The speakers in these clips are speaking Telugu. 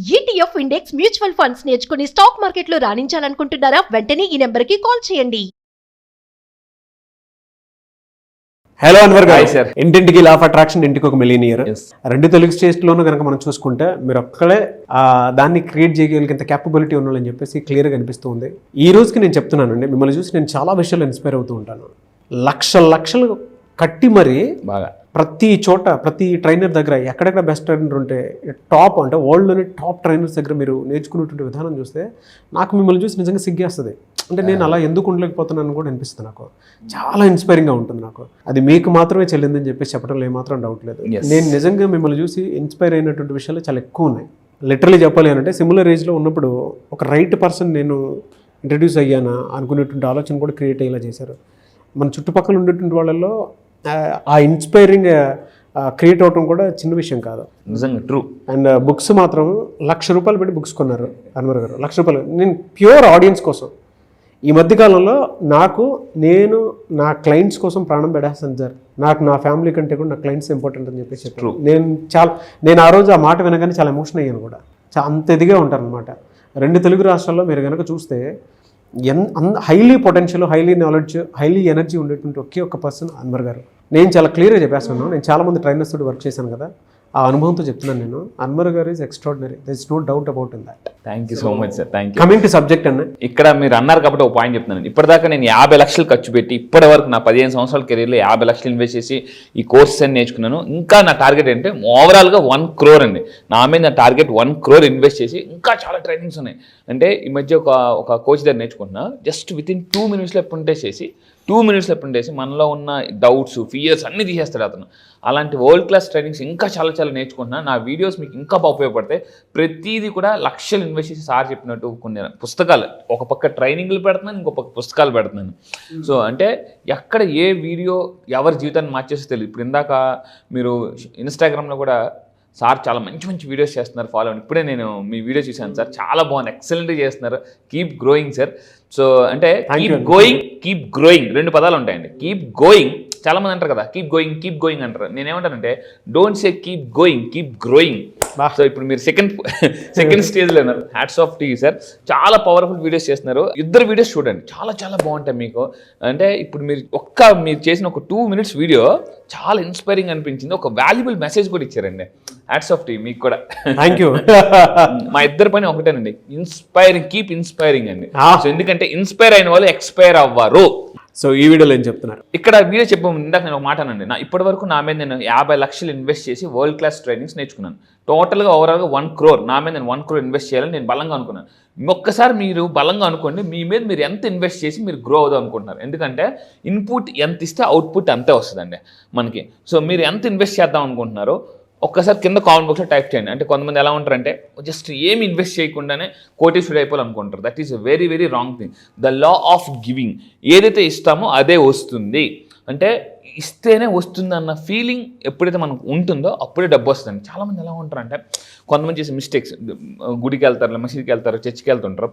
ETF ఇండెక్స్ మ్యూచువల్ ఫండ్స్ నేర్చుకుని స్టాక్ మార్కెట్లో రాణించాలనుకుంటున్నారా? వెంటనే ఈ నెంబర్కి కాల్ చేయండి. హలో అన్వర్ గారు, Hi, sir. ఇంటింటికి లా ఆఫ్ అట్రాక్షన్, ఇంటికి ఒక మిలియనియర్. Yes. రెండు తెలుగు స్టేట్స్లోనూ కనుక మనం చూసుకుంటే మీరు ఒక్కడే దాన్ని క్రియేట్ చేయగలిగేంత క్యాపబిలిటీ ఉన్నారని చెప్పేసి క్లియర్గా అనిపిస్తుంది. ఈ రోజుకి నేను చెప్తున్నానండి, మిమ్మల్ని చూసి నేను చాలా విషయాలు ఇన్స్పైర్ అవుతూ ఉంటాను. లక్షలు కట్టి మరీ బాగా ప్రతి చోట ప్రతి ట్రైనర్ దగ్గర ఎక్కడెక్కడ బెస్ట్ ట్రైనర్ ఉంటే టాప్ అంటే వరల్డ్లోని టాప్ ట్రైనర్స్ దగ్గర మీరు నేర్చుకునేటువంటి విధానం చూస్తే నాకు మిమ్మల్ని చూసి నిజంగా సిగ్గేస్తుంది. అంటే నేను అలా ఎందుకు ఉండలేకపోతున్నాను కూడా అనిపిస్తుంది. నాకు చాలా ఇన్స్పైరింగ్గా ఉంటుంది. నాకు అది మీకు మాత్రమే చెల్లిందని చెప్పేసి చెప్పడంలో ఏమాత్రం డౌట్ లేదు. నేను నిజంగా మిమ్మల్ని చూసి ఇన్స్పైర్ అయినటువంటి విషయాలు చాలా ఎక్కువ ఉన్నాయి. లిటరలీ చెప్పాలి అంటే సిమిలర్ ఏజ్లో ఉన్నప్పుడు ఒక రైట్ పర్సన్ నేను ఇంట్రడ్యూస్ అయ్యానా అనుకునేటువంటి ఆలోచన కూడా క్రియేట్ అయ్యేలా చేశారు. మన చుట్టుపక్కల ఉండేటువంటి వాళ్ళల్లో ఆ ఇన్స్పైరింగ్ క్రియేట్ అవడం కూడా చిన్న విషయం కాదు, నిజంగా ట్రూ. అండ్ బుక్స్ మాత్రం ₹1,00,000 పెట్టి బుక్స్ కొన్నారు అన్వర్ గారు. ₹1,00,000 నేను ప్యూర్ ఆడియన్స్ కోసం. ఈ మధ్యకాలంలో నేను నా క్లయింట్స్ కోసం ప్రాణం పెడేస్తాను సార్. నాకు నా ఫ్యామిలీ కంటే కూడా నా క్లయింట్స్ ఇంపార్టెంట్ అని చెప్పేసి చెప్పారు. నేను ఆ రోజు ఆ మాట వినగానే చాలా ఎమోషన్ అయ్యాను కూడా. అంత ఇదిగా ఉంటారు అనమాట. 2 తెలుగు రాష్ట్రాల్లో మీరు కనుక చూస్తే highly potential, highly knowledge, highly energy ఉండేటువంటి ఒకే ఒక్క పర్సన్ అన్వర్ గారు. నేను చాలా క్లియర్గా చెప్పేస్తున్నాను. నేను చాలామంది ట్రైనర్స్ తోటి వర్క్ చేశాను కదా, ఆ అనుభవంతో చెప్తున్నాను నేను. అన్వర్ గారు is extraordinary. There is no doubt about in that. Thank you so much sir. Thank you. Coming to subject అన్న, ఇక్కడ మీరు అన్నారు కాబట్టి ఒక పాయింట్ చెప్తున్నాను. ఇప్పటిదాకా నేను 50 లక్షలు ఖర్చు పెట్టి ఇప్పటి వరకు నా 15 సంవత్సరాల కెరీర్లో 50 లక్షలు ఇన్వెస్ట్ చేసి ఈ కోర్సెస్ అని నేర్చుకున్నాను. ఇంకా నా టార్గెట్ ఏంటంటే ఓవరాల్గా 1 crore అండి. నా మీద నా టార్గెట్ 1 crore ఇన్వెస్ట్ చేసి ఇంకా చాలా ట్రైనింగ్స్ ఉన్నాయి. అంటే ఈ మధ్య ఒక కోచ్ దగ్గర నేర్చుకుంటున్నా. జస్ట్ వితిన్ 2 minutesలో ఇంప్లిమెంట్ చేసి 2 minutesలో ఇంప్లిమెంట్ చేసి మనలో ఉన్న డౌట్స్, ఫియర్స్ అన్నీ తీసేస్తాడు అతను. అలాంటి వరల్డ్ క్లాస్ ట్రైనింగ్స్ ఇంకా చాలా నేర్చుకుంటున్నా. నా వీడియోస్ మీకు ఇంకా బాగా ఉపయోగపడతాయి. ప్రతిదీ కూడా లక్షలు ఇన్వెస్ట్ చేసి సార్ చెప్పినట్టు కొన్ని పుస్తకాలు, ఒక పక్క ట్రైనింగ్లు పెడుతున్నాను, ఇంకో పక్క పుస్తకాలు పెడుతున్నాను. సో అంటే ఎక్కడ ఏ వీడియో ఎవరి జీవితాన్ని మార్చేస్తే తెలియదు. ఇప్పుడు ఇందాక మీరు ఇన్స్టాగ్రామ్లో కూడా సార్ చాలా మంచి వీడియోస్ చేస్తున్నారు, ఫాలో అవ్వండి. ఇప్పుడే నేను మీ వీడియో చూశాను సార్, చాలా బాగుంది, ఎక్సలెంట్గా చేస్తున్నారు. Keep growing sir. సో అంటే కీప్ గ్రోయింగ్ 2 పదాలు ఉంటాయండి. కీప్ గోయింగ్, చాలా మంది అంటారు కదా కీప్ గోయింగ్ అంటారు. నేనేమంటానంటే don't say keep going, keep growing. So ఇప్పుడు మీరు సెకండ్ స్టేజ్లో ఉన్నారు. Hats off to you sir. చాలా పవర్ఫుల్ వీడియోస్ చేస్తున్నారు. 2 వీడియోస్ చూడండి, చాలా బాగుంటాయి మీకు. అంటే ఇప్పుడు మీరు చేసిన ఒక 2 minutes వీడియో చాలా ఇన్స్పైరింగ్ అనిపించింది. ఒక వాల్యుబుల్ మెసేజ్ కూడా ఇచ్చారండి. హ్యాట్స్ ఆఫ్ టు యూ మీకు కూడా. Thank you. మా ఇద్దరి పని ఒకటేనండి, ఇన్స్పైరింగ్, కీప్ ఇన్స్పైరింగ్ అండి. సో ఎందుకంటే ఇన్స్పైర్ అయిన వాళ్ళు ఎక్స్పైర్ అవ్వరు. సో ఈ వీడియోలో ఏం చెప్తున్నారు? ఇక్కడ వీడియో చెప్పాము ఇందాక నేను ఒక మాట అనండి. ఇప్పటి వరకు నా మీద నేను 50 లక్షలు ఇన్వెస్ట్ చేసి వరల్డ్ క్లాస్ ట్రైనింగ్స్ నేర్చుకున్నాను. టోటల్గా ఓవరాల్గా 1 crore, నా మీద నేను 1 crore ఇన్వెస్ట్ చేయాలని నేను బలంగా అనుకున్నాను. ఒక్కసారి మీరు బలంగా అనుకోండి, మీ మీద మీరు ఎంత ఇన్వెస్ట్ చేసి మీరు గ్రో అవుదాం అనుకుంటున్నారు. ఎందుకంటే ఇన్పుట్ ఎంత ఇస్తే అవుట్పుట్ అంతే వస్తుందండి మనకి. సో మీరు ఎంత ఇన్వెస్ట్ చేద్దాం అనుకుంటున్నారో ఒక్కసారి కింద కామెంట్ బాక్స్లో టైప్ చేయండి. అంటే కొంతమంది ఎలా ఉంటారంటే జస్ట్ ఏమి ఇన్వెస్ట్ చేయకుండానే కోటీశ్వరుడు అయిపోవాలనుకుంటారు. That is very wrong thing. The law of giving, ఏదైతే ఇస్తామో అదే వస్తుంది. అంటే ఇస్తేనే వస్తుందన్న ఫీలింగ్ ఎప్పుడైతే మనకు ఉంటుందో అప్పుడే డబ్బు వస్తుంది. చాలామంది ఎలా ఉంటారంటే కొంతమంది చేసే మిస్టేక్స్, గుడికి వెళ్తారు, మసీదుకి వెళ్తారు, చర్చికి వెళ్తుంటారు.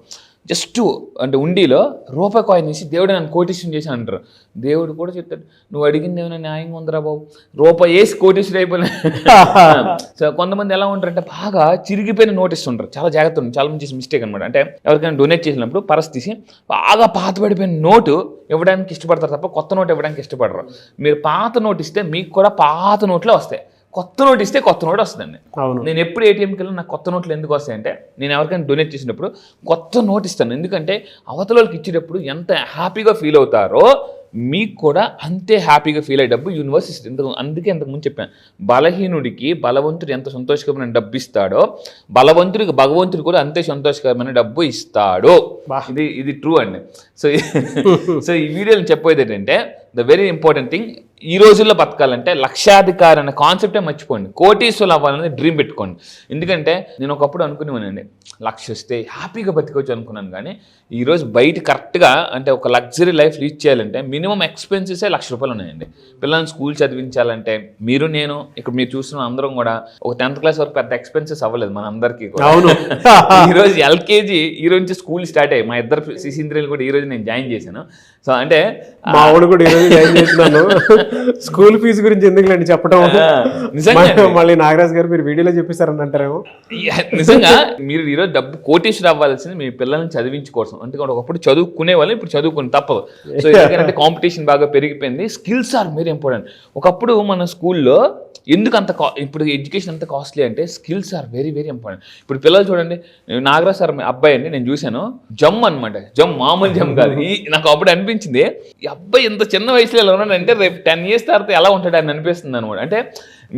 జస్ట్ అంటే ఉండిలో రూపాయి కాయిన్ తీసి దేవుడు నన్ను కోటీశ్వరుని చేసి అంటారు. దేవుడు కూడా చెప్తాడు, నువ్వు అడిగింది ఏమైనా న్యాయంగా ఉందిరా బాబు, రూపాయి వేసి కోటీశ్వరుడు అయిపోయినా. సో కొంతమంది ఎలా ఉంటారంటే బాగా చిరిగిపోయిన నోట్ ఇస్తుంటారు. చాలా జాగ్రత్త ఉంది. చాలా మంది చేసే మిస్టేక్ అనమాట. అంటే ఎవరికైనా డొనేట్ చేసినప్పుడు పర్స్ తీసి బాగా పాతబడిపోయిన నోటు ఇవ్వడానికి ఇష్టపడతారు తప్ప కొత్త నోట్ ఇవ్వడానికి ఇష్టపడరు. మీరు పాత నోట్ ఇస్తే మీకు కూడా పాత నోట్లే వస్తాయి, కొత్త నోట్ ఇస్తే కొత్త నోట్ వస్తుందండి. నేను ఎప్పుడు ఏటీఎంకి వెళ్ళి నాకు కొత్త నోట్లు ఎందుకు వస్తాయంటే నేను ఎవరికైనా డొనేట్ చేసినప్పుడు కొత్త నోట్ ఇస్తాను. ఎందుకంటే అవతల వాళ్ళకి ఇచ్చేటప్పుడు ఎంత హ్యాపీగా ఫీల్ అవుతారో మీకు కూడా అంతే హ్యాపీగా ఫీల్ అయ్యే డబ్బు యూనివర్స్ ఇస్తుంది. అందుకే ఇంతకుముందు చెప్పాను, బలహీనుడికి బలవంతుడు ఎంత సంతోషకరమైన డబ్బు ఇస్తాడో బలవంతుడికి భగవంతుడు కూడా అంతే సంతోషకరమైన డబ్బు ఇస్తాడు. ఇది ట్రూ అండి. సో ఈ వీడియోలో చెప్పేది ఏంటంటే ద వెరీ ఇంపార్టెంట్ థింగ్, ఈ రోజుల్లో బతకాలంటే లక్షాధికారి అనే కాన్సెప్టే మర్చిపోండి. కోటీశ్వరులు అవ్వాలని డ్రీమ్ పెట్టుకోండి. ఎందుకంటే నేను ఒకప్పుడు అనుకునేవానండి 1,00,000 వస్తే హ్యాపీగా బతికొచ్చు అనుకున్నాను. కానీ ఈరోజు బయట కరెక్ట్గా అంటే ఒక లగ్జరీ లైఫ్ లీడ్ చేయాలంటే మినిమం ఎక్స్పెన్సెసే ₹1,00,000 ఉన్నాయండి. పిల్లల్ని స్కూల్ చదివించాలంటే మీరు ఇక్కడ చూస్తున్న అందరం కూడా ఒక 10th క్లాస్ వరకు పెద్ద ఎక్స్పెన్సెస్ అవ్వలేదు మన అందరికీ కూడా. ఈరోజు ఎల్కేజీ ఈరోజు నుంచి స్కూల్ స్టార్ట్ అయ్యాయి. మా ఇద్దరు శిశీంద్రియులు కూడా ఈరోజు నేను జాయిన్ చేశాను. సో అంటే మా వాడు కూడా ఈరోజు కాలేజీ జాయిన్ చేసినాను, స్కూల్ ఫీజు గురించి ఎందుకులేండి చెప్పడం, మళ్ళీ నాగరాజ్ గారు మీరు వీడియోలో చెప్పేశారని అంటారేమో. నిజంగా మీరు ఈరోజు డబ్బు కోటేశ్వర అవ్వాల్సింది మీ పిల్లల్ని చదివించుకోవడం. అందుకని ఒకప్పుడు చదువుకునే వాళ్ళు ఇప్పుడు చదువుకుని తప్పదు. సో ఎందుకంటే కాంపిటీషన్ బాగా పెరిగిపోయింది. Skills are very important. ఒకప్పుడు మన స్కూల్లో ఎందుకు అంత ఇప్పుడు ఎడ్యుకేషన్ అంత కాస్ట్లీ అంటే skills are very very important. ఇప్పుడు పిల్లలు చూడండి, నాగరాజ్ సార్ అబ్బాయి అండి, నేను చూశాను, జమ్ అనమాట, జమ్ మామూలు జమ్ కాదు. నాకు అప్పుడు అనిపించింది ఈ అబ్బాయి ఇంత చిన్న వయసులో ఎలా ఉన్నాడంటే రేపు 10 years తర్వాత ఎలా ఉంటాడు అని అనిపిస్తుంది అనమాట. అంటే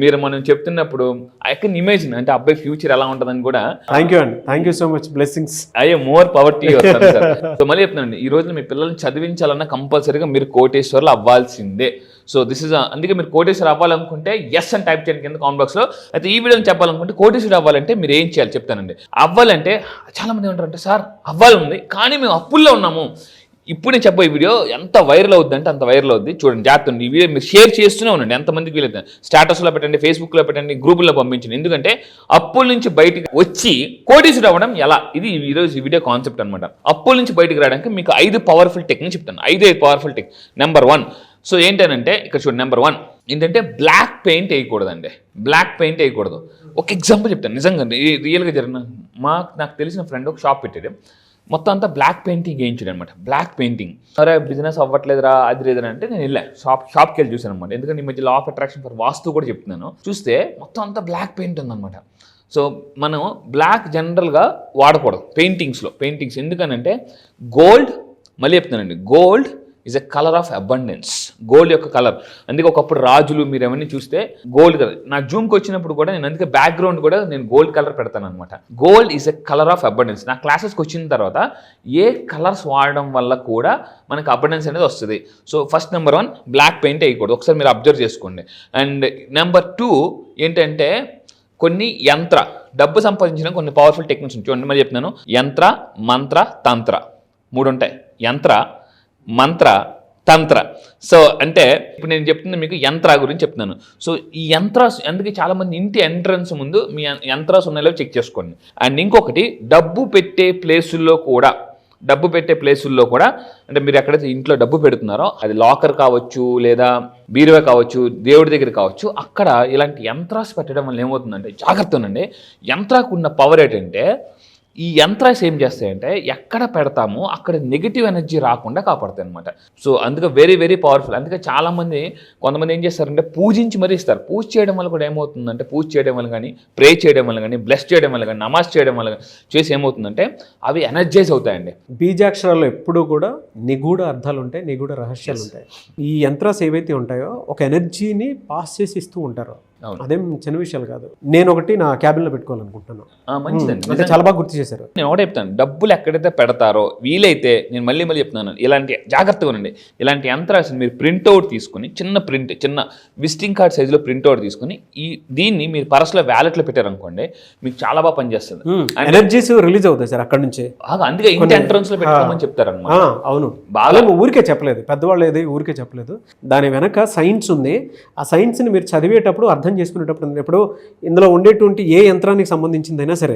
మీరు మనం చెప్తున్నప్పుడు ఐ కెన్ ఇమేజిన్ అంటే అబ్బాయి ఫ్యూచర్ ఎలా ఉంటుందని కూడా. థ్యాంక్ యూ అండి, thank you so much, blessings. అయ్యే more power to your son sir. So మళ్ళీ చెప్తున్నానండి, ఈ రోజు మీ పిల్లల్ని చదివించాలన్నా కంపల్సరీగా మీరు కోటేశ్వర్లు అవ్వాల్సిందే. సో దిస్ ఇస్ అందుకే మీరు కోటేశ్వర అవ్వాలనుకుంటే ఎస్ అని టైప్ చేయండి కింద కామెంట్ బాక్స్లో. అయితే ఈ వీడియోని చెప్పాలనుకుంటే కోటేశ్వర అవ్వాలంటే మీరు ఏం చేయాలి చెప్తానండి. అవ్వాలంటే చాలామంది ఏమంటారంటే సార్ అవ్వాలని కానీ మేము అప్పుల్లో ఉన్నాము. ఇప్పుడు నేను చెప్పే వీడియో ఎంత వైరల్ అవుద్ది అంటే అంత వైరల్ అవుద్ది. చూడండి, జాగ్రత్త. ఈ వీడియో మీరు షేర్ చేస్తూనే ఉండండి, ఎంతమందికి వీలైతే స్టేటస్లో పెట్టండి, ఫేస్బుక్లో పెట్టండి, గ్రూపుల్లో పంపించండి. ఎందుకంటే అప్పుల నుంచి బయటికి వచ్చి కోటీశ్వరుడు అవ్వడం ఎలా, ఇది ఈరోజు ఈ వీడియో కాన్సెప్ట్ అనమాట. అప్పుల నుంచి బయటికి రావడానికి మీకు 5 పవర్ఫుల్ టెక్నిక్ చెప్తాను. 5 పవర్ఫుల్ టెక్నిక్. నెంబర్ 1. సో ఏంటంటే ఇక్కడ చూడండి, నెంబర్ 1 ఏంటంటే బ్లాక్ పెయింట్ వేయకూడదండి. బ్లాక్ పెయింట్ వేయకూడదు. ఒక ఎగ్జాంపుల్ చెప్తాను, నిజంగా రియల్గా జరిగిన నాకు తెలిసిన ఫ్రెండ్ ఒక షాప్ పెట్టాడు, మొత్తం అంతా బ్లాక్ పెయింటింగ్ వేయించాడు అనమాట. Black painting. సరే బిజినెస్ అవ్వట్లేదురా అది లేదని అంటే నేను వెళ్ళా షాప్కి వెళ్ళి చూసాను అనమాట. ఎందుకంటే ఈ మధ్య లా ఆఫ్ అట్రాక్షన్ ఫర్ వాస్తు కూడా చెప్తున్నాను. చూస్తే మొత్తం అంతా బ్లాక్ పెయింట్ ఉందన్నమాట. సో మనం బ్లాక్ జనరల్గా వాడకూడదు పెయింటింగ్స్. ఎందుకనంటే గోల్డ్, మళ్ళీ చెప్తున్నానండి, gold is a colour of abundance. Gold యొక్క కలర్. అందుకే ఒకప్పుడు రాజులు మీరు ఏమన్నీ చూస్తే గోల్డ్ కలర్. నా జూమ్కి వచ్చినప్పుడు కూడా నేను అందుకే బ్యాక్గ్రౌండ్ కూడా నేను గోల్డ్ కలర్ పెడతాను అనమాట. Gold is a colour of abundance. నా క్లాసెస్కి వచ్చిన తర్వాత ఏ కలర్స్ వాడడం వల్ల కూడా మనకు అబండెన్స్ అనేది వస్తుంది. So first number 1 black paint వేయకూడదు. ఒకసారి మీరు అబ్జర్వ్ చేసుకోండి. అండ్ నెంబర్ 2 ఏంటంటే కొన్ని డబ్బు సంపాదించిన కొన్ని పవర్ఫుల్ టెక్నిక్స్ ఉంటాయి. చూడండి, మరి చెప్తున్నాను, యంత్ర, మంత్ర, తంత్ర 3 ఉంటాయి. యంత్ర, మంత్ర, తంత్ర. సో అంటే ఇప్పుడు నేను చెప్తున్నా మీకు యంత్ర గురించి చెప్తున్నాను. సో ఈ యంత్రాస్, అందుకే చాలామంది ఇంటి ఎంట్రన్స్ ముందు మీ యంత్రాస్ ఉన్నాయో చెక్ చేసుకోండి. అండ్ ఇంకొకటి, డబ్బు పెట్టే ప్లేసుల్లో కూడా అంటే మీరు ఎక్కడైతే ఇంట్లో డబ్బు పెడుతున్నారో అది లాకర్ కావచ్చు, లేదా బీరువా కావచ్చు, దేవుడి దగ్గర కావచ్చు, అక్కడ ఇలాంటి యంత్రాస్ పెట్టడం వల్ల ఏమవుతుందంటే, జాగ్రత్త ఉండండి, యంత్రాకు ఉన్న పవర్ ఏంటంటే ఈ యంత్రాస్ ఏం చేస్తాయంటే ఎక్కడ పెడతామో అక్కడ నెగిటివ్ ఎనర్జీ రాకుండా కాపాడుతాయి అనమాట. సో అందుకే వెరీ వెరీ పవర్ఫుల్. అందుకే చాలామంది కొంతమంది ఏం చేస్తారంటే పూజించి మరీ ఇస్తారు. పూజ చేయడం వల్ల కూడా ఏమవుతుందంటే, పూజ చేయడం వల్ల కానీ, ప్రే చేయడం వల్ల కానీ, బ్లెస్ చేయడం వల్ల కానీ, నమాజ్ చేయడం వల్ల చేసి ఏమవుతుందంటే అవి ఎనర్జైజ్ అవుతాయండి. బీజాక్షరాల్లో ఎప్పుడూ కూడా నిగూఢ అర్థాలు ఉంటాయి, నిగూఢ రహస్యాలు ఉంటాయి. ఈ యంత్రాస్ ఏవైతే ఉంటాయో ఒక ఎనర్జీని పాస్ చేసి ఇస్తూ ఉంటారు. అదేం చిన్న విషయాలు కాదు. నేను ఒకటి నా క్యాబిన్లో పెట్టుకోవాలనుకుంటున్నాను. మంచిదండి, చాలా బాగా గుర్తు చేశారు. నేను ఒకటే చెప్తాను, డబ్బులు ఎక్కడైతే పెడతారో వీలైతే నేను మళ్ళీ చెప్తున్నాను, ఇలాంటి జాగ్రత్తగా ఉండండి. ఇలాంటి యంత్రాలు మీరు ప్రింట్అవుట్ తీసుకుని, చిన్న విజిటింగ్ కార్డ్ సైజులో ప్రింట్అవుట్ తీసుకుని దీన్ని మీరు పర్సులో వ్యాలెట్లో పెట్టారనుకోండి, మీకు చాలా బాగా పనిచేస్తుంది. ఎనర్జీస్ రిలీజ్ అవుతాయి సార్ అక్కడ నుంచి. అందుకే ఇంటి ఎంట్రన్స్ లో పెట్టుకోమని చెప్తారన్నమాట. అవును, బాగా ఊరికే చెప్పలేదు, పెద్దవాళ్ళు ఏది ఊరికే చెప్పలేదు. దాని వెనక సైన్స్ ఉంది. ఆ సైన్స్ని మీరు చదివేటప్పుడు అర్థం చేసుకునేటప్పుడు ఇప్పుడు ఇందులో ఉండేటువంటి ఏ యంత్రానికి సంబంధించిందైనా సరే,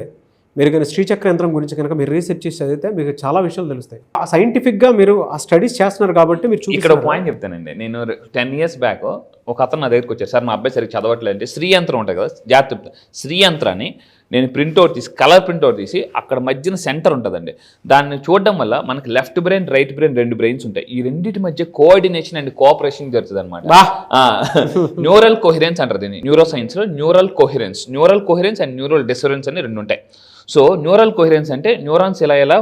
మీరు కానీ శ్రీచక్ర యంత్రం గురించి కనుక మీరు రీసెర్చ్ చేసి చదివితే మీకు చాలా విషయాలు తెలుస్తాయి. ఆ సైంటిఫిక్గా మీరు ఆ స్టడీస్ చేస్తున్నారు కాబట్టి మీరు ఇక్కడ పాయింట్ చెప్తానండి. నేను 10 years బ్యాక్ ఒక అతను నా దగ్గరికి వచ్చారు, సార్ మా అబ్బాయి సరిగ్గా చదవట్లేదు అంటే, శ్రీ యంత్రం ఉంటుంది కదా, జాగ్రత్త, శ్రీ యంత్రాన్ని నేను ప్రింట్అవుట్ తీసి, కలర్ ప్రింట్అవుట్ తీసి అక్కడ మధ్యన సెంటర్ ఉంటుందండి, దాన్ని చూడడం వల్ల మనకి left brain, right brain 2 brains ఉంటాయి. ఈ రెండింటి మధ్య కోఆర్డినేషన్ అండ్ కోఆపరేషన్ జరుగుతుంది అనమాట. న్యూరల్ కోహిరెన్స్ అంటారు దీన్ని న్యూరో సైన్స్లో. న్యూరల్ కోహిరెన్స్ అండ్ న్యూరల్ డిసరెన్స్ అని 2 ఉంటాయి. సో న్యూరల్ కోహిరెన్స్ అంటే న్యూరాన్స్ ఎలా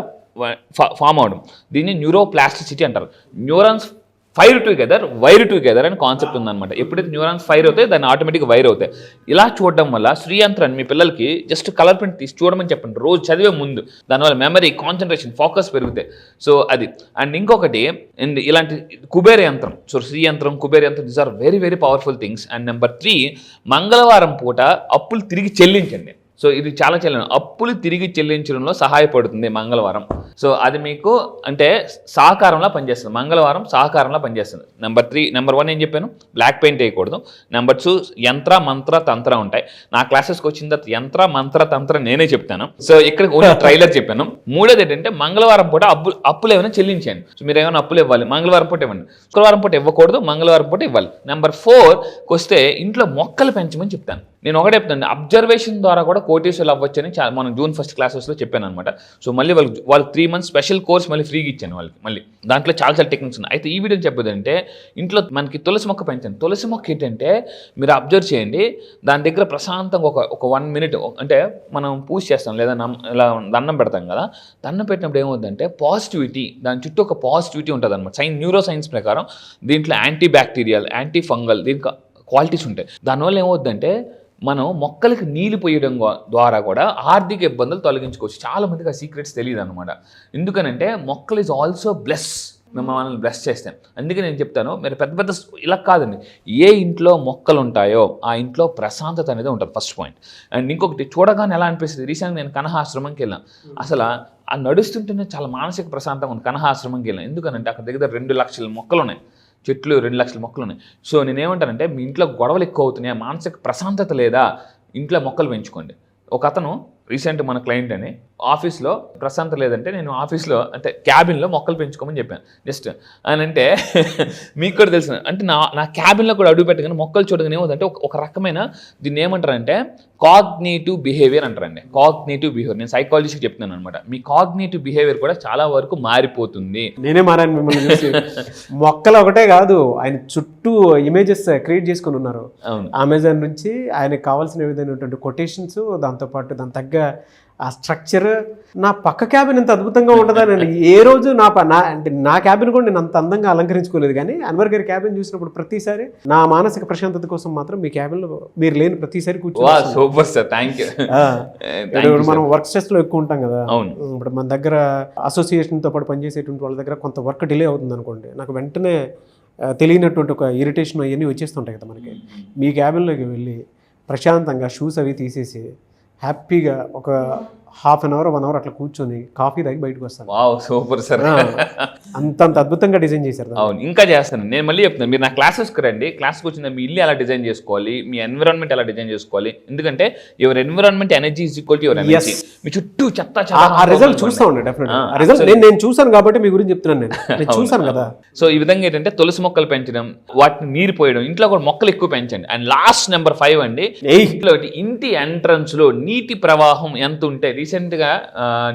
ఫామ్ అవడం, దీన్ని న్యూరోప్లాస్టిసిటీ అంటారు. న్యూరాన్స్ ఫైర్ టుగెదర్ అని కాన్సెప్ట్ ఉందన్నమాట. ఎప్పుడైతే న్యూరాన్స్ ఫైర్ అవుతాయి దాన్ని ఆటోమేటిక్గా వైర్ అవుతాయి. ఇలా చూడడం వల్ల శ్రీయంత్రాన్ని మీ పిల్లలకి జస్ట్ కలర్ ప్రింట్ తీసి చూడమని చెప్పండి రోజు చదివే ముందు. దానివల్ల మెమరీ, కాన్సన్ట్రేషన్, ఫోకస్ పెరుగుతాయి. సో అది. అండ్ ఇంకొకటి ఇలాంటి కుబేర యంత్రం. సో శ్రీయంత్రం, కుబేర యంత్రం, these are very very powerful things. And number 3, మంగళవారం పూట అప్పులు తిరిగి చెల్లించండి. సో ఇది చాలా అప్పులు తిరిగి చెల్లించడంలో సహాయపడుతుంది మంగళవారం. సో అది మీకు అంటే సహకారంలో పనిచేస్తుంది, మంగళవారం సహకారంలో పనిచేస్తుంది. నెంబర్ 1 ఏం చెప్పాను, బ్లాక్ పెయింట్ వేయకూడదు. నెంబర్ 2 యంత్ర మంత్ర తంత్ర ఉంటాయి. నా క్లాసెస్కి వచ్చిన తర్వాత యంత్ర మంత్ర తంత్ర నేనే చెప్తాను. సో ఇక్కడ ఓన్లీ ట్రైలర్ చెప్పాను. మూడోది ఏంటంటే మంగళవారం పూట అప్పులు ఏమైనా చెల్లించండి. సో మీరు ఏమైనా అప్పులు ఇవ్వాలి, మంగళవారం పూట ఇవ్వండి. శుక్రవారం పూట ఇవ్వకూడదు, మంగళవారం పూట ఇవ్వాలి. నెంబర్ 4కి వస్తే ఇంట్లో మొక్కలు పెంచమని చెప్తాను. నేను ఒకటే చెప్తాను, అబ్జర్వేషన్ ద్వారా కూడా కోటీశ్వరులు అవ్వచ్చని మనం జూన్ 1 క్లాసెస్లో చెప్పాను అనమాట. సో మళ్ళీ వాళ్ళు 3 months స్పెషల్ కోర్స్ మళ్ళీ ఫ్రీగా ఇచ్చాను వాళ్ళకి. మళ్ళీ దాంట్లో చాలా టెక్నిక్స్ ఉన్నాయి. అయితే ఈ వీడియో చెప్పేదంటే ఇంట్లో మనకి తులసి మొక్క పెంచండి. తులసి మొక్క ఏంటంటే మీరు అబ్జర్వ్ చేయండి, దాని దగ్గర ప్రశాంతంగా ఒక 1 minute అంటే మనం పూజ చేస్తాం లేదా ఇలా దండం పెడతాం కదా, దండం పెట్టినప్పుడు ఏమవుతుందంటే పాజిటివిటీ, దాని చుట్టూ ఒక పాజిటివిటీ ఉంటుంది అనమాట. న్యూరో సైన్స్ ప్రకారం దీంట్లో యాంటీ బ్యాక్టీరియల్, యాంటీ ఫంగల్ దీనికి క్వాలిటీస్ ఉంటాయి. దానివల్ల ఏమవుతుందంటే మనం మొక్కలకి నీళ్ళు పోయడం ద్వారా కూడా ఆర్థిక ఇబ్బందులు తొలగించుకోవచ్చు. చాలా మందికి ఆ సీక్రెట్స్ తెలియదు అనమాట. ఎందుకనంటే మొక్కలు ఈజ్ ఆల్సో బ్లెస్, మనల్ని బ్లెస్ చేస్తాం. అందుకే నేను చెప్తాను, మీరు పెద్ద ఇలా కాదండి, ఏ ఇంట్లో మొక్కలు ఉంటాయో ఆ ఇంట్లో ప్రశాంతత అనేది ఉంటుంది, ఫస్ట్ పాయింట్. అండ్ ఇంకొకటి చూడగానే ఎలా అనిపిస్తుంది, రీసెంట్గా నేను కనహాశ్రమంకి వెళ్ళాను. అసలు ఆ నడుస్తుంటేనే చాలా మానసిక ప్రశాంతంగా ఉంది. కనహాశ్రమంకి వెళ్ళాను ఎందుకనంటే అక్కడ దగ్గర 2 లక్షల మొక్కలు ఉన్నాయి, చెట్లు 2 లక్షల మొక్కలు ఉన్నాయి. సో నేనేమంటానంటే మీ ఇంట్లో గొడవలు ఎక్కువ అవుతున్నాయి, మానసిక ప్రశాంతత లేదా, ఇంట్లో మొక్కలు పెంచుకోండి. ఒక అతను రీసెంట్ మన క్లయింట్ అని ఆఫీస్లో ప్రశాంతత లేదంటే నేను ఆఫీస్లో అంటే క్యాబిన్లో మొక్కలు పెంచుకోమని చెప్పాను. జస్ట్ అని అంటే మీకు కూడా తెలుసు అంటే నా క్యాబిన్లో కూడా అడుగు పెట్టగానే మొక్కలు చూడగానే ఏమవుతుందంటే ఒక రకమైన దీన్ని ఏమంటారంటే కాగ్నిటివ్ బిహేవియర్ అంటారండి. కాగ్నిటివ్ బిహేవియర్ నేను సైకాలజిస్ట్ చెప్తున్నాను అనమాట. మీ కాగ్నిటివ్ బిహేవియర్ కూడా చాలా వరకు మారిపోతుంది. నేనే మారాను మిమ్మల్ని చూసి. మొక్కలు ఒకటే కాదు, ఆయన చుట్టూ ఇమేజెస్ క్రియేట్ చేసుకుని ఉన్నారు. అమెజాన్ నుంచి ఆయనకు కావాల్సిన విధమైనటువంటి కొటేషన్స్, దాంతోపాటు దాని తగ్గ ఆ స్ట్రక్చర్. నా పక్క క్యాబిన్ ఇంత అద్భుతంగా ఉంటుందా, నేను ఏ రోజు అంటే నా క్యాబిన్ కూడా నేను అంత అందంగా అలంకరించుకోలేదు. కానీ అన్వర్ గారి క్యాబిన్ చూసినప్పుడు ప్రతిసారి నా మానసిక ప్రశాంతత కోసం మాత్రం మీ క్యాబిన్లో మీరు లేని ప్రతిసారి కూర్చొని సూపర్ సార్, థ్యాంక్ యూ. మనం వర్క్ స్ట్రెస్ లో ఎక్కువ ఉంటాం కదా, ఇప్పుడు మన దగ్గర అసోసియేషన్ తో పాటు పనిచేసేటువంటి వాళ్ళ దగ్గర కొంత వర్క్ డిలే అవుతుంది అనుకోండి, నాకు వెంటనే తెలియనటువంటి ఒక ఇరిటేషన్ అవన్నీ వచ్చేస్తుంటాయి కదా మనకి. మీ క్యాబిన్లోకి వెళ్ళి ప్రశాంతంగా షూస్ అవి తీసేసి హ్యాపీగా ఒక 1/2 hour 1 hour అట్లా కూర్చొని కాఫీ తాగి బయటకు వస్తాను. వావ్ సూపర్ సార్, అంత అద్భుతంగా డిజైన్ చేశారు. అవును, ఇంకా చేస్తాను. నేను మళ్ళీ చెప్తాను, మీరు నా క్లాసెస్కి రండి. క్లాస్కి వచ్చిన మీ ఇల్లు ఎలా డిజైన్ చేసుకోవాలి, మీ ఎన్విరాన్మెంట్ ఎలా డిజైన్ చేసుకోవాలి. ఎందుకంటే your environment energy is equal to your energy. మీ చుట్టూ ఆ రిజల్ట్ చూస్తా ఉండే డెఫినెట్గా. నేను చూసాను కాబట్టి మీ గురించి చెప్తున్నాను. నేను చూసాను కదా. సో ఈ విధంగా ఏంటంటే తులసి మొక్కలు పెంచడం, వాటిని నీరు పోయడం, ఇంట్లో కూడా మొక్కలు ఎక్కువ పెంచండి. అండ్ లాస్ట్ నెంబర్ 5 అండి, ఇంట్లో ఇంటి ఎంట్రన్స్ లో నీటి ప్రవాహం ఎంత ఉంటే, రీసెంట్గా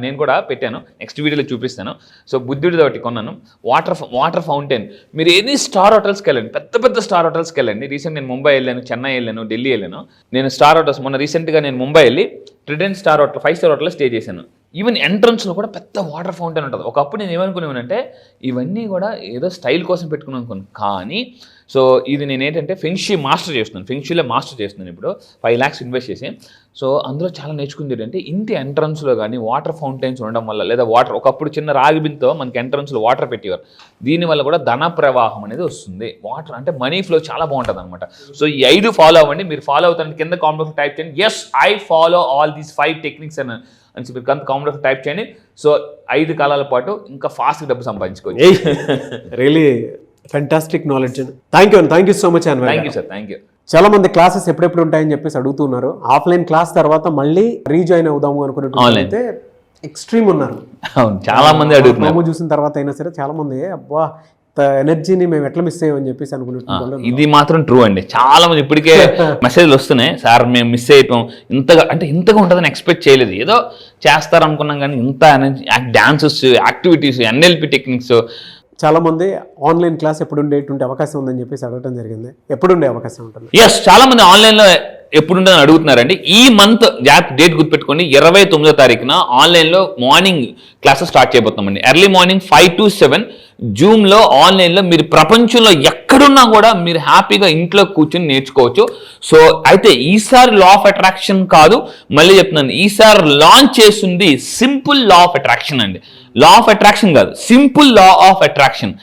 నేను కూడా పెట్టాను, నెక్స్ట్ వీడియోలో చూపిస్తాను. సో బుద్ధుడిది ఒకటి కొన్నాను, వాటర్ ఫౌంటైన్. మీరు ఎనీ స్టార్ హోటల్స్కి వెళ్ళండి, పెద్ద స్టార్ హోటల్స్కి వెళ్ళండి. రీసెంట్ నేను ముంబై వెళ్ళాను, చెన్నై వెళ్ళాను, ఢిల్లీ వెళ్ళాను. నేను స్టార్ హోటల్స్ మొన్న రీసెంట్గా నేను ముంబై వెళ్ళి ట్రిడెంట్ స్టార్ హోటల్ 5 star హోటల్లో స్టే చేశాను. ఈవెన్ ఎంట్రన్స్లో కూడా పెద్ద వాటర్ ఫౌంటైన్ ఉంటుంది. ఒకప్పుడు నేను ఏమనుకునేవానంటే ఇవన్నీ కూడా ఏదో స్టైల్ కోసం పెట్టుకుని అనుకున్నాను. కానీ సో ఇది నేను ఏంటంటే ఫెంగ్షీ మాస్టర్ చేస్తున్నాను, ఫెంగ్షీలో మాస్టర్ చేస్తున్నాను ఇప్పుడు 5 lakhs ఇన్వెస్ట్ చేసి. సో అందులో చాలా నేర్చుకుంది ఏంటంటే ఇంటి ఎంట్రన్స్లో కానీ వాటర్ ఫౌంటైన్స్ ఉండడం వల్ల, లేదా వాటర్ ఒకప్పుడు చిన్న రాగి బింతో మనకి ఎంట్రన్స్లో వాటర్ పెట్టేవారు, దీనివల్ల కూడా ధన ప్రవాహం అనేది వస్తుంది. వాటర్ అంటే మనీ ఫ్లో చాలా బాగుంటుంది అనమాట. సో ఈ 5 ఫాలో అవ్వండి. మీరు ఫాలో అవుతారంటే కింద కామెంట్ టైప్ చేయండి, yes I follow all these 5 techniques అని మీరు కంత కామెంట్ టైప్ చేయండి. సో 5 కాలాల పాటు ఇంకా ఫాస్ట్గా డబ్బు సంపాదించుకోవచ్చు. Really fantastic knowledge. Thank you so much. Thank you sir, thank you. చాలా మంది క్లాసెస్ ఎప్పుడెప్పుడు ఉంటాయని చెప్పేసి అడుగుతున్నారు. ఆఫ్లైన్ క్లాస్ తర్వాత మళ్ళీ రీజాయిన్ అవుదాము అనుకున్నట్టు ఎక్స్ట్రీమ్ ఉన్నారు. అవును, చాలా మంది అడుగుతున్నారు. చూసిన తర్వాత అయినా సరే చాలా మంది అబ్బా ఎనర్జీని మేము ఎట్లా మిస్ అయ్యామని చెప్పేసి అనుకున్నట్టు. ఇది మాత్రం ట్రూ అండి. చాలా మంది ఇప్పటికే మెసేజ్లు వస్తున్నాయి, సార్ మేము మిస్ అయిపోయాం, ఇంతగా ఉంటుందని ఎక్స్పెక్ట్ చేయలేదు, ఏదో చేస్తారు అనుకున్నాం కానీ ఇంత energy, dances, activities, NLP techniques. చాలా మంది ఆన్లైన్ క్లాస్ ఎప్పుడు ఉండేటువంటి అవకాశం ఉందని చెప్పేసి అడగడం జరిగింది. ఎప్పుడు ఉండే అవకాశం ఉంటుంది? ఎస్, చాలా మంది ఆన్లైన్లో ఎప్పుడు ఉంటుందని అడుగుతున్నారండి. ఈ మంత్ డేట్ గుర్తుపెట్టుకోండి, 29వ తారీఖున ఆన్లైన్లో మార్నింగ్ క్లాసెస్ స్టార్ట్ చేయబోతున్నామండి. ఎర్లీ మార్నింగ్ 5 to 7 జూమ్లో ఆన్లైన్లో మీరు ప్రపంచంలో ఎక్కడ ఎక్కడున్నా కూడా మీరు హ్యాపీగా ఇంట్లో కూర్చొని నేర్చుకోవచ్చు. సో అయితే ఈసారి లా ఆఫ్ అట్రాక్షన్ కాదు, మళ్ళీ చెప్తున్నాను, ఈసారి లాంచ్ చేస్తుంది సింపుల్ లా ఆఫ్ అట్రాక్షన్ అండి. లా ఆఫ్ అట్రాక్షన్ కాదు, సింపుల్ లా ఆఫ్ అట్రాక్షన్.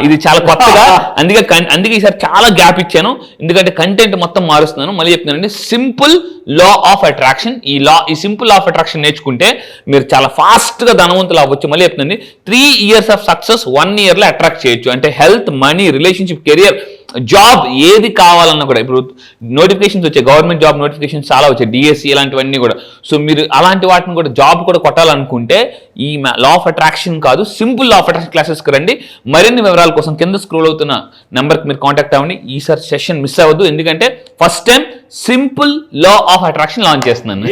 ఇది చాలా కొత్తగా, అందుకే ఈసారి చాలా గ్యాప్ ఇచ్చాను, ఎందుకంటే కంటెంట్ మొత్తం మారుస్తున్నాను. మళ్ళీ చెప్తున్నానండి, సింపుల్ లా ఆఫ్ అట్రాక్షన్. ఈ సింపుల్ లా ఆఫ్ అట్రాక్షన్ నేర్చుకుంటే మీరు చాలా ఫాస్ట్గా ధనవంతులు అవ్వచ్చు. మళ్ళీ చెప్తున్నాండి, 3 years ఆఫ్ సక్సెస్ 1 yearలో అట్రాక్ట్ చేయొచ్చు. అంటే health, money, relationship, career, job ఏది కావాలన్నా కూడా, ఇప్పుడు నోటిఫికేషన్స్ వచ్చాయి, గవర్నమెంట్ జాబ్ నోటిఫికేషన్స్ చాలా వచ్చాయి, డిఎస్సి ఇలాంటివన్నీ కూడా. సో మీరు అలాంటి వాటిని కూడా జాబ్ కూడా కొట్టాలనుకుంటే ఈ లా ఆఫ్ అట్రాక్షన్ కాదు, సింపుల్ లా ఆఫ్ అట్రాక్షన్ క్లాసెస్కి రండి. మరిన్ని వివరాల కోసం కింద స్క్రోల్ అవుతున్న నెంబర్కి మీరు కాంటాక్ట్ అవ్వండి. ఈసారి సెషన్ మిస్ అవ్వద్దు, ఎందుకంటే first time simple law of attraction launch చేస్తున్నాను.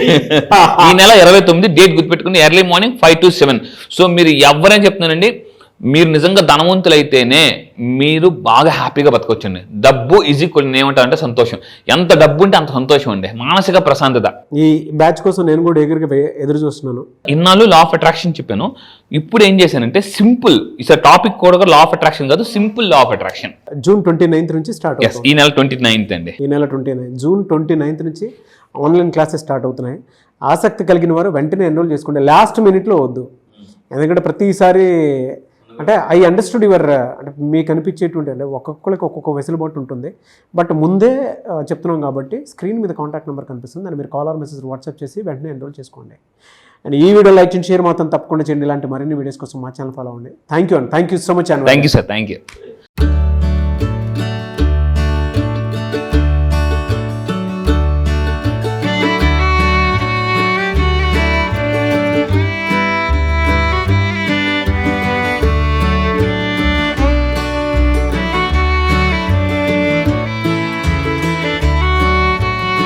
ఈ నెల 29 డేట్ గుర్తుపెట్టుకుని, ఎర్లీ మార్నింగ్ 5 to 7. సో మీరు ఎవరైనా చెప్తున్నానండి, మీరు నిజంగా ధనవంతులైతేనే మీరు బాగా హ్యాపీగా బతకొచ్చండి. డబ్బు ఈజ్ ఈక్వల్, ఏమంటారంటే సంతోషం. ఎంత డబ్బు ఉంటే అంత సంతోషం అండి, మానసిక ప్రశాంతత. ఈ బ్యాచ్ కోసం నేను కూడా ఎదురు చూస్తున్నాను. ఇన్నాళ్ళు లా ఆఫ్ అట్రాక్షన్ చెప్పాను, ఇప్పుడు ఏం చేశానంటే సింపుల్, ఈసారి టాపిక్ కూడా లా ఆఫ్ అట్రాక్షన్ కాదు, simple law of attraction. June 29th నుంచి స్టార్ట్ అవుతుంది. ఈ నెల 29th అండి. ఈ నెల 29 జూన్ 29th నుంచి ఆన్లైన్ క్లాసెస్ స్టార్ట్ అవుతున్నాయి. ఆసక్తి కలిగిన వారు వెంటనే ఎన్రోల్ చేసుకోండి, లాస్ట్ మినిట్లో వద్దు. ఎందుకంటే ప్రతిసారి అంటే ఐ అండర్స్టూడ్ యువర్, అంటే మీకు అనిపించేటువంటి, అంటే ఒక్కొక్కరికి ఒక్కొక్క వెసులుబాటు ఉంటుంది. బట్ ముందే చెప్తున్నాం కాబట్టి స్క్రీన్ మీద కాంటాక్ట్ నెంబర్ కనిపిస్తుంది, దాన్ని మీరు కాల్ ఆర్ మెసేజ్ వాట్సాప్ చేసి వెంటనే ఎన్రోల్ చేసుకోండి. అండ్ ఈ వీడియో లైక్ చేయండి, షేర్ మాత్రం తప్పకుండా చేయండి. ఇలాంటి మరిన్ని వీడియోస్ కోసం మా ఛానల్ ఫాలో అవ్వండి. Thank you so much. Thank you sir, thank you.